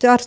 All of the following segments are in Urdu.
4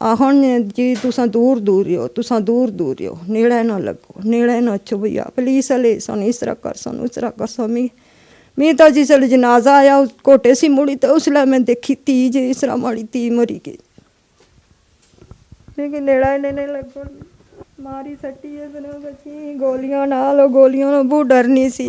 ਹੁਣ ਜੀ ਤੁਸਾਂ ਦੂਰ ਰਿਓ, ਤੁਸਾਂ ਦੂਰ ਰਿਓ, ਨੇੜੇ ਨਾ ਲੱਗੋ, ਨੇੜੇ ਨਾ ਅੱਛੋ ਭਈਆ ਪੁਲਿਸ ਵਾਲੇ ਸਾਨੂੰ ਇਸ ਤਰ੍ਹਾਂ ਕਰ ਸਾਨੂੰ ਇਸ ਤਰ੍ਹਾਂ ਕਰ ਸਾਨੂੰ ਮੈਂ ਤਾਂ ਜਿਸ ਵੇਲੇ ਜਨਾਜ਼ਾ ਆਇਆ ਉਸ ਕੋਟੇ ਸੀ ਮੁੜੀ ਤਾਂ ਉਸ ਵੇਲੇ ਮੈਂ ਦੇਖੀ ਧੀ ਜੇ ਇਸ ਤਰ੍ਹਾਂ ਮਾੜੀ ਧੀ ਮਰੀ ਗਈ। ਲੇਕਿਨ ਨੇੜਾ ਨਹੀਂ ਲੱਗੋ ਮਾਰੀ ਸੱਟੀ ਹੈ ਬਣਾ ਬਚੀ ਗੋਲੀਆਂ ਨਾਲ ਬਹੁਤ ਡਰਨੀ ਸੀ।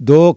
2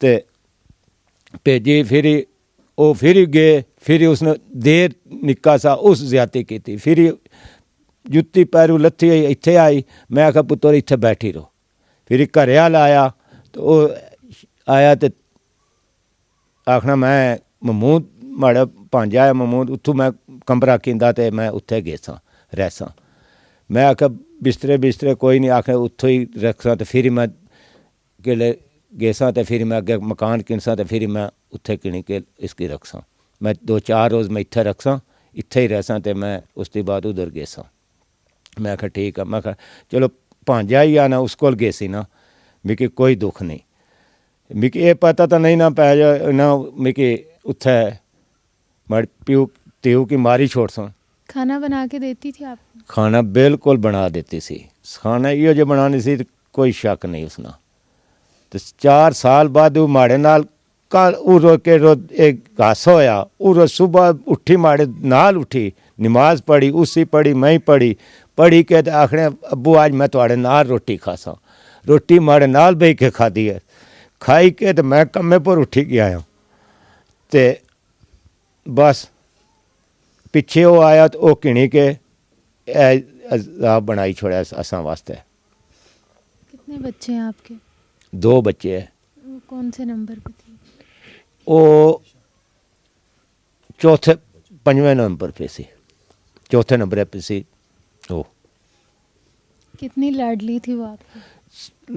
تے بھیجی، پھر گئے، پھر اس نے دیر نکا سا اس زیادتی کی تھی، پھر جتی پیرو لتھی اتنے آئی، میں آخا پتر اتنے بیٹھی رہو، پھر گھر وال آیا تو وہ آیا تو آخنا میں محمود ماڑا پانجا ہے محمود، اتوں میں کمرہ کیندا تے میں اتنے گئے سا رہ سا، میں آخا بسترے کوئی نہیں، آخر اتوں ہی رکھ سا، تو پھر میں کلے گئے سا، تو پھر میں اگے مکان کن سا، تو پھر میں اتنے کنے کے اس کی رکھ سا، میں 2-4 روز میں اتنے رکھ سا، اتنے ہی رہ سا، تو میں اس کے بعد ادھر گئے سا، میں آخا ٹھیک ہے، میں آخا چلو پانجا ہی آنا اس کو گئے سی نا، مکی کوئی دکھ نہیں، مکی یہ پتہ تو نہیں نہ پی جا نہ مکی اتھے ماڑی پیو تیو کی ماری چھوڑ سا۔ کھانا بنا کے دیتی تھی آپ کو؟ کھانا بالکل بنا دیتی سی، کھانا یہ جو بنانی سی کوئی شک نہیں اس نا، تو 4 سال بعد وہ ماڑے نال کل رو کے ایک حادثہ ہویا، وہ صبح اٹھی ماڑے نال اٹھی، نماز پڑھی، اسی پڑھی، میں ہی پڑھی کے تو آخنے ابو آج میں تھوڑے نال روٹی کھاسا، روٹی ماڑے نال بہ کے کھادی ہے، کھائی کے تو میں کمے پر اٹھی گیا ہوں، تے بس پیچھے وہ آیا تو وہ کھنی کے عذاب بنائی چھوڑا اساں واسطے۔ کتنے بچے ہیں آپ کے؟ 2 بچے ہیں، وہ کون سے نمبر پہ تھی؟ وہ 5ویں نمبر پہ سی، 4تھے نمبر پہ سی۔ وہ کتنی لاڈلی تھی وہ آپ کی؟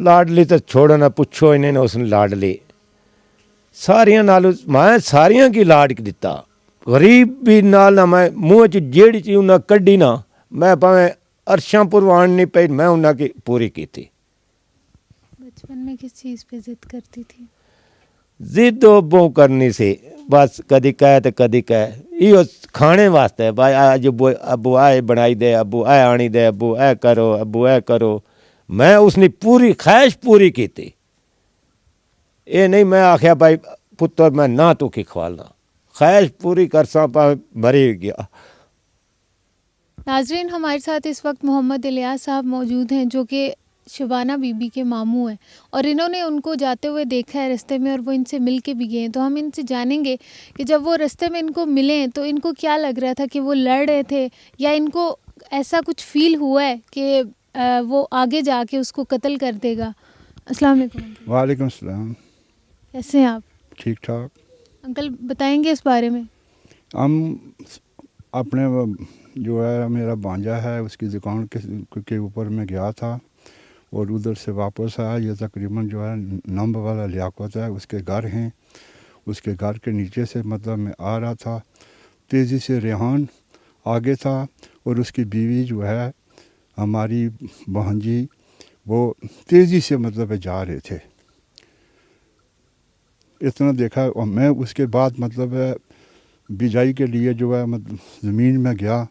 لاڈلی تو چھوڑو نہ پوچھو، انہیں نے اس نے لاڈلی ساریاں نالوں میں ساریاں کی لاڈ دیتا، غریب بھی نال نہ میں منہ چ جیڑی چیز انہیں کڈی نہ میں پاویں عرشاں پروان نہیں پئی، میں انہیں کی پوری کی تھی۔ بچپن میں کس چیز پہ ضد کرتی تھی؟ ضد بو کرنی سی، بس کدی کہے تو کدی کہے، یہ کھانے واسطے بھائی آج ابو آئے بنائی دے، ابو اے آنی دے، ابو اے کرو، ابو اے کرو، میں اس نے پوری خواہش پوری کی تھی، یہ نہیں میں آخیا بھائی پتر میں نہ تو کی کھوالنا، خواہش پوری کرساں پا مری گیا۔ ناظرین، ہمارے ساتھ اس وقت محمد الیاس صاحب موجود ہیں جو کہ شبانہ بی بی کے ماموں ہیں، اور انہوں نے ان کو جاتے ہوئے دیکھا ہے رستے میں، اور وہ ان سے مل کے بھی گئے ہیں، تو ہم ان سے جانیں گے کہ جب وہ رستے میں ان کو ملیں تو ان کو کیا لگ رہا تھا، کہ وہ لڑ رہے تھے یا ان کو ایسا کچھ فیل ہوا ہے کہ وہ آگے جا کے اس کو قتل کر دے گا۔ السلام علیکم۔ وعلیکم السلام۔ کیسے ہیں آپ؟ ٹھیک ٹھاک۔ انکل بتائیں گے اس بارے میں؟ ہم اپنے جو ہے میرا بانجا ہے اس کی دکان کے اوپر میں گیا تھا اور ادھر سے واپس آیا، یہ تقریباً جو ہے نمب والا لیاقت ہے اس کے گھر ہیں، اس کے گھر کے نیچے سے مطلب میں آ رہا تھا، تیزی سے ریحان آگے تھا اور اس کی بیوی جو ہے ہماری بہنجی وہ تیزی سے مطلب جا رہے تھے، اتنا دیکھا۔ اور میں اس کے بعد مطلب بجائی کے لیے جو ہے زمین میں گیا،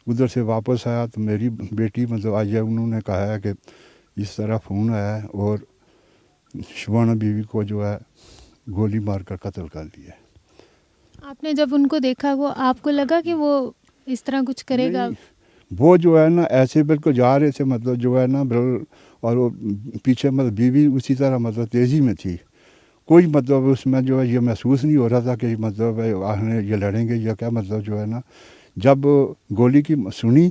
ادھر سے واپس آیا تو میری بیٹی مطلب آئی ہے، انہوں نے کہا ہے کہ اس طرح فون آیا ہے اور شبانہ بیوی کو جو ہے گولی مار کر قتل کر لیا۔ آپ نے جب ان کو دیکھا وہ آپ کو لگا کہ وہ اس طرح کچھ کرے گا؟ وہ جو ہے نا ایسے بالکل جا رہے تھے مطلب جو ہے نا اور وہ پیچھے مطلب بیوی اسی طرح مطلب تیزی میں تھی، کوئی مطلب اس میں جو ہے یہ محسوس نہیں ہو رہا تھا کہ مطلب یہ لڑیں گے یا کیا، مطلب جو ہے نا جب گولی کی سنی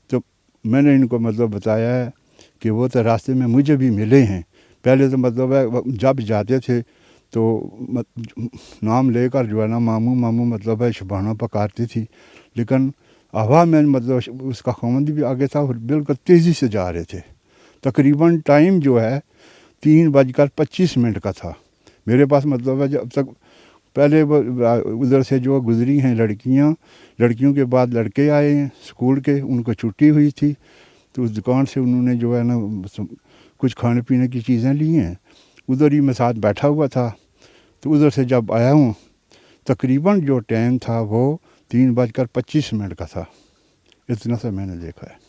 تو میں نے ان کو مطلب بتایا ہے کہ وہ تو راستے میں مجھے بھی ملے ہیں، پہلے تو مطلب ہے جب جاتے تھے تو نام لے کر جو ہے نا ماموں مطلب ہے شبانہ پکارتی تھی، لیکن ہوا میں مطلب اس کا خاوند بھی آگے تھا اور بالکل تیزی سے جا رہے تھے، تقریباً ٹائم جو ہے 3:25 کا تھا میرے پاس، مطلب ہے جب تک پہلے وہ ادھر سے جو گزری ہیں لڑکیوں کے بعد لڑکے آئے ہیں اسکول کے، ان کو چھٹی ہوئی تھی تو اس دکان سے انہوں نے جو ہے نا کچھ کھانے پینے کی چیزیں لی ہیں، ادھر ہی میں ساتھ بیٹھا ہوا تھا، تو ادھر سے جب آیا ہوں تقریباً جو ٹائم تھا وہ 3:25 کا تھا، اتنا سا میں نے دیکھا ہے۔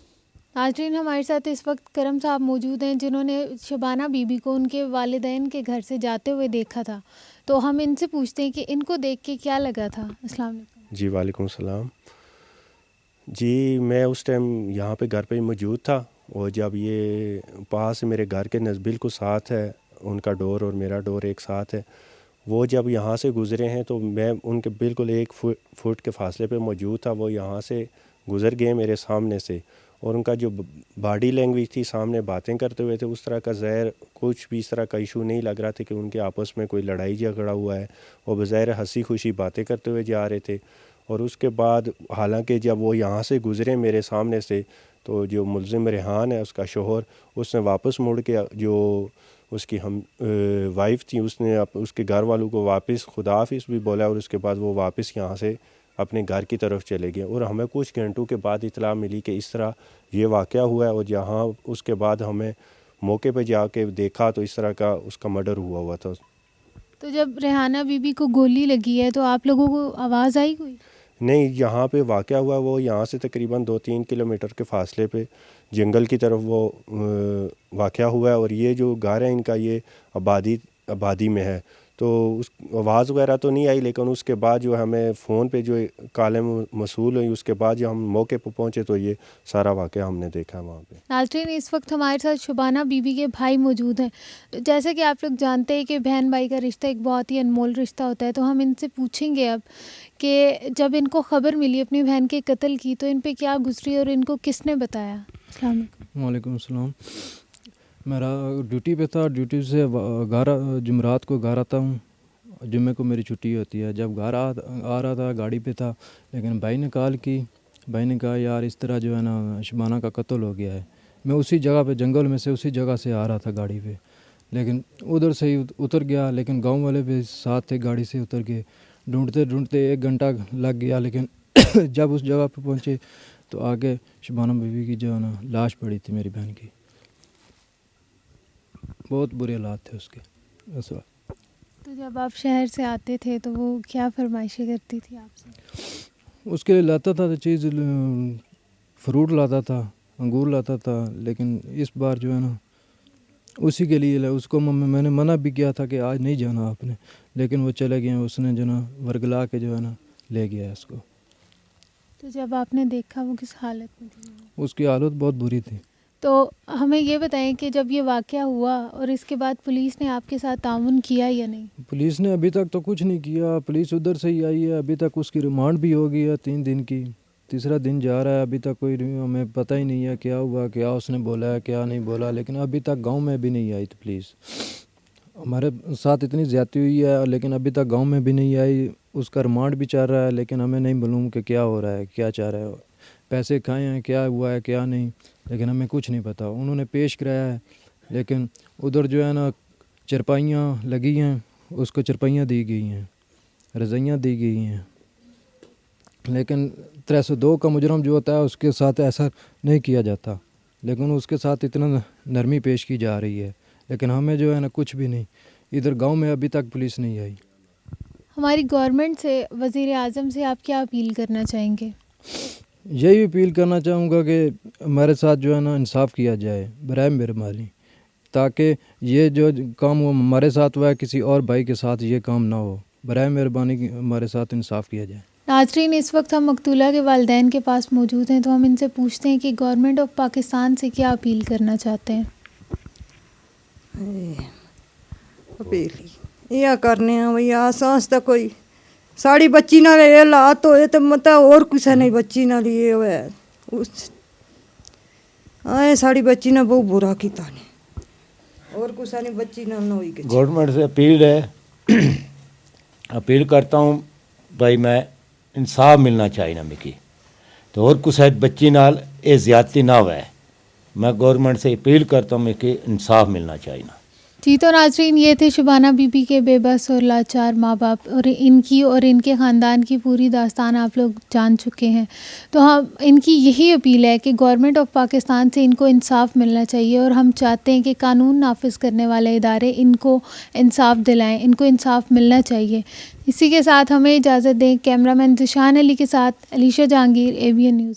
ناظرین، ہمارے ساتھ اس وقت کرم صاحب موجود ہیں جنہوں نے شبانہ بی بی کو ان کے والدین کے گھر سے جاتے ہوئے دیکھا تھا، تو ہم ان سے پوچھتے ہیں کہ ان کو دیکھ کے کیا لگا تھا۔ السلام علیکم۔ جی وعلیکم السلام۔ جی میں اس ٹائم یہاں پہ گھر پہ ہی موجود تھا، اور جب یہ پاس میرے گھر کے بالکل ساتھ ہے ان کا ڈور اور میرا ڈور ایک ساتھ ہے. وہ جب یہاں سے گزرے ہیں تو میں ان کے بالکل 1 فٹ کے فاصلے پہ موجود تھا. وہ یہاں سے گزر گئے میرے سامنے سے, اور ان کا جو باڈی لینگویج تھی, سامنے باتیں کرتے ہوئے تھے, اس طرح کا ظاہر کچھ بھی اس طرح کا ایشو نہیں لگ رہا تھا کہ ان کے آپس میں کوئی لڑائی جھگڑا ہوا ہے. وہ بظاہر ہنسی خوشی باتیں کرتے ہوئے جا رہے تھے. اور اس کے بعد حالانکہ جب وہ یہاں سے گزرے میرے سامنے سے, تو جو ملزم ریحان ہے اس کا شوہر, اس نے واپس مڑ کے جو اس کی وائف تھی, اس نے اس کے گھر والوں کو واپس خدا حافظ بھی بولا, اور اس کے بعد وہ واپس یہاں سے اپنے گھر کی طرف چلے گئے. اور ہمیں کچھ گھنٹوں کے بعد اطلاع ملی کہ اس طرح یہ واقعہ ہوا ہے, اور جہاں اس کے بعد ہمیں موقع پہ جا کے دیکھا تو اس طرح کا اس کا مرڈر ہوا تھا. تو جب ریحانہ بی بی کو گولی لگی ہے تو آپ لوگوں کو آواز آئی کوئی؟ نہیں, یہاں پہ واقعہ ہوا وہ یہاں سے تقریباً 2-3 کلومیٹر کے فاصلے پہ جنگل کی طرف وہ واقعہ ہوا ہے. اور یہ جو گھر ہے ان کا یہ آبادی میں ہے, تو اس آواز وغیرہ تو نہیں آئی. لیکن اس کے بعد جو ہمیں فون پہ جو کالیں موصول ہوئی, اس کے بعد جب ہم موقع پہ پہنچے تو یہ سارا واقعہ ہم نے دیکھا وہاں پہ. ناظرین, اس وقت ہمارے ساتھ شبانہ بی بی کے بھائی موجود ہیں. جیسے کہ آپ لوگ جانتے ہیں کہ بہن بھائی کا رشتہ ایک بہت ہی انمول رشتہ ہوتا ہے, تو ہم ان سے پوچھیں گے اب کہ جب ان کو خبر ملی اپنی بہن کے قتل کی تو ان پہ کیا گزری اور ان کو کس نے بتایا. السلام علیکم. وعلیکم السلام. میرا ڈیوٹی پہ تھا, ڈیوٹی سے جمعرات کو گھر آتا ہوں, جمعے کو میری چھٹی ہوتی ہے. جب گھر آ رہا تھا گاڑی پہ تھا, لیکن بھائی نے کال کی. بھائی نے کہا یار اس طرح جو ہے نا شبانہ کا قتل ہو گیا ہے. میں اسی جگہ پہ جنگل میں سے اسی جگہ سے آ رہا تھا گاڑی پہ, لیکن ادھر سے ہی اتر گیا. لیکن گاؤں والے بھی ساتھ تھے, گاڑی سے اتر کے ڈھونڈتے 1 گھنٹہ لگ گیا. لیکن جب اس جگہ پہ پہنچے تو آگے شبانہ بیوی کی جو ہے نا لاش پڑی تھی میری بہن کی. بہت برے حالات تھے اس کے اس وقت. تو جب آپ شہر سے آتے تھے تو وہ کیا فرمائشیں کرتی تھی آپ سے؟ اس کے لیے لاتا تھا چیز, فروٹ لاتا تھا, انگور لاتا تھا. لیکن اس بار جو ہے نا اسی کے لیے اس کو میں نے منع بھی کیا تھا کہ آج نہیں جانا آپ نے, لیکن وہ چلے گئے. اس نے جو نا ورگلا کے جو ہے نا لے گیا اس کو. تو جب آپ نے دیکھا وہ کس حالت میں تھی؟ اس کی حالت بہت بری تھی. تو ہمیں یہ بتائیں کہ جب یہ واقعہ ہوا اور اس کے بعد پولیس نے آپ کے ساتھ تعاون کیا یا نہیں؟ پولیس نے ابھی تک تو کچھ نہیں کیا. پولیس ادھر سے ہی آئی ہے. ابھی تک اس کی ریمانڈ بھی ہو گئی ہے 3 دن کی. 3را دن جا رہا ہے. ابھی تک کوئی ہمیں پتہ ہی نہیں ہے کیا ہوا, کیا اس نے بولا ہے, کیا نہیں بولا. لیکن ابھی تک گاؤں میں بھی نہیں آئی. تو پولیس ہمارے ساتھ اتنی زیادتی ہوئی ہے, لیکن ابھی تک گاؤں میں بھی نہیں آئی. اس کا ریمانڈ بھی چل رہا ہے, لیکن ہمیں نہیں معلوم کہ کیا ہو رہا ہے, کیا چاہ رہا ہے. پیسے کھائے ہیں, کیا ہوا ہے, کیا نہیں, لیکن ہمیں کچھ نہیں پتہ. انہوں نے پیش کرایا ہے, لیکن ادھر جو ہے نا چرپائیاں لگی ہیں, اس کو چرپائیاں دی گئی ہیں, رضائیاں دی گئی ہیں. لیکن 302 کا مجرم جو ہوتا ہے اس کے ساتھ ایسا نہیں کیا جاتا, لیکن اس کے ساتھ اتنا نرمی پیش کی جا رہی ہے. لیکن ہمیں جو ہے نا کچھ بھی نہیں. ادھر گاؤں میں ابھی تک پولیس نہیں آئی. ہماری گورنمنٹ سے, وزیر اعظم سے آپ کیا اپیل کرنا چاہیں گے؟ یہی اپیل کرنا چاہوں گا کہ ہمارے ساتھ جو ہے نا انصاف کیا جائے برائے مہربانی, تاکہ یہ جو کام ہمارے ساتھ ہوا ہے کسی اور بھائی کے ساتھ یہ کام نہ ہو. برائے مہربانی ہمارے ساتھ انصاف کیا جائے. ناظرین, اس وقت ہم مقتولہ کے والدین کے پاس موجود ہیں, تو ہم ان سے پوچھتے ہیں کہ گورنمنٹ آف پاکستان سے کیا اپیل کرنا چاہتے ہیں. اپیل یہ کرنے ہیں بھائی, آسانس تو کوئی ساڑی بچی نہ یہ حالات ہوئے تو مطلب اور کچھ نہیں بچی نہ لیے ہوئے آئے. ساڑی بچی نے بہت برا کیتا نے, اور کچھ نہیں بچی نہ ہوئی. گورنمنٹ سے اپیل ہے, اپیل کرتا ہوں بھائی میں انصاف ملنا چاہیے نا مکی, تو اور کچھ بچی نال یہ زیادتی نہ ہوئے. میں گورنمنٹ سے اپیل کرتا ہوں کہ انصاف ملنا چاہیے نا. جی, تو ناظرین یہ تھے شبانہ بی بی کے بے بس اور لاچار ماں باپ, اور ان کی اور ان کے خاندان کی پوری داستان آپ لوگ جان چکے ہیں. تو ہم ان کی یہی اپیل ہے کہ گورنمنٹ آف پاکستان سے ان کو انصاف ملنا چاہیے, اور ہم چاہتے ہیں کہ قانون نافذ کرنے والے ادارے ان کو انصاف دلائیں, ان کو انصاف ملنا چاہیے. اسی کے ساتھ ہمیں اجازت دیں. کیمرہ مین ذیشان علی کے ساتھ علیشہ جہانگیر, ABN نیوز.